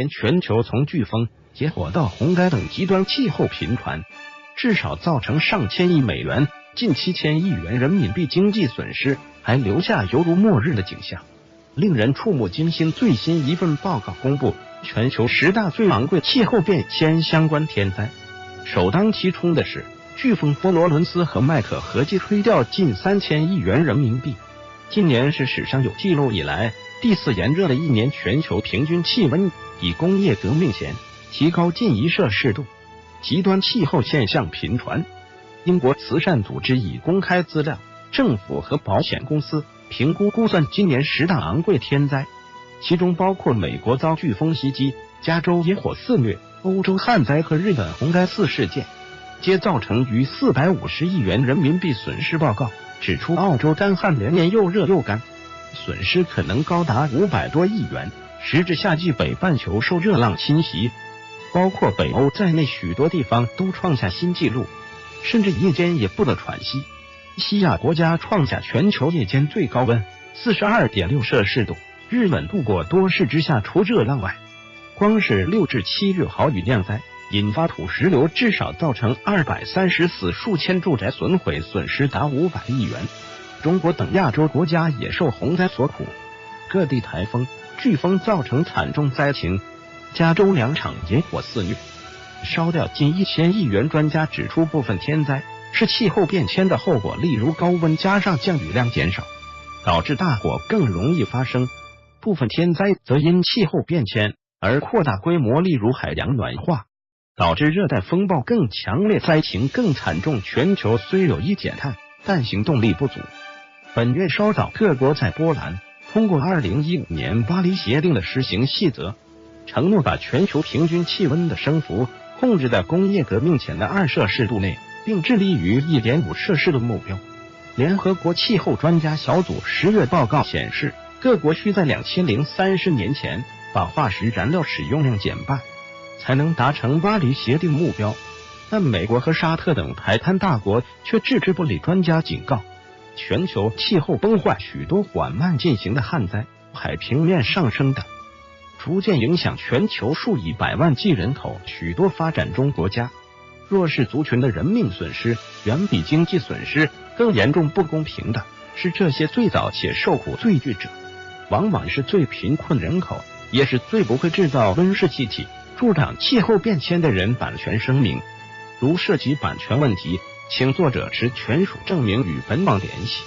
年全球从飓风、野火到洪灾等极端气候频传，至少造成上千亿美元、近7000亿元人民币经济损失，还留下犹如末日的景象，令人触目惊心。最新一份报告公布，全球10大最昂贵气候变迁相关天灾，首当其冲的是飓风佛罗伦斯和麦克合计吹掉近3000亿元人民币。今年是史上有记录以来第4炎热的一年，全球平均气温比工业革命前提高近1摄氏度，极端气候现象频传。英国慈善组织已公开资料，政府和保险公司估算今年10大昂贵天灾，其中包括美国遭飓风袭击、加州野火肆虐、欧洲旱灾和日本洪灾4事件，皆造成逾450亿元人民币损失。报告指出，澳洲干旱连年又热又干，损失可能高达500多亿元。时至夏季，北半球受热浪侵袭，包括北欧在内许多地方都创下新纪录，甚至夜间也不得喘息。西亚国家创下全球夜间最高温 42.6 摄氏度，日本度过多事之下除热浪外，光是6至7日豪雨酿灾，引发土石流，至少造成230死，数千住宅损毁，损失达500亿元。中国等亚洲国家也受洪灾所苦，各地台风、飓风造成惨重灾情，加州2场野火肆虐，烧掉近1000亿元。专家指出，部分天灾是气候变迁的后果，例如高温加上降雨量减少，导致大火更容易发生；部分天灾则因气候变迁而扩大规模，例如海洋暖化，导致热带风暴更强烈，灾情更惨重。全球虽有意减碳，但行动力不足。本月稍早，各国在波兰通过2015年巴黎协定的施行细则，承诺把全球平均气温的升幅控制在工业革命前的2摄氏度内，并致力于1.5摄氏度目标。联合国气候专家小组10月报告显示，各国需在2030年前把化石燃料使用量减半，才能达成巴黎协定目标。但美国和沙特等排碳大国却置之不理。专家警告，全球气候崩坏，许多缓慢进行的旱灾、海平面上升等，逐渐影响全球数以百万计人口。许多发展中国家弱势族群的人命损失远比经济损失更严重。不公平的是，这些最早且受苦最巨者，往往是最贫困人口，也是最不会制造温室气体、助长气候变迁的人。版权声明：如涉及版权问题，请作者持权属证明与本网联系。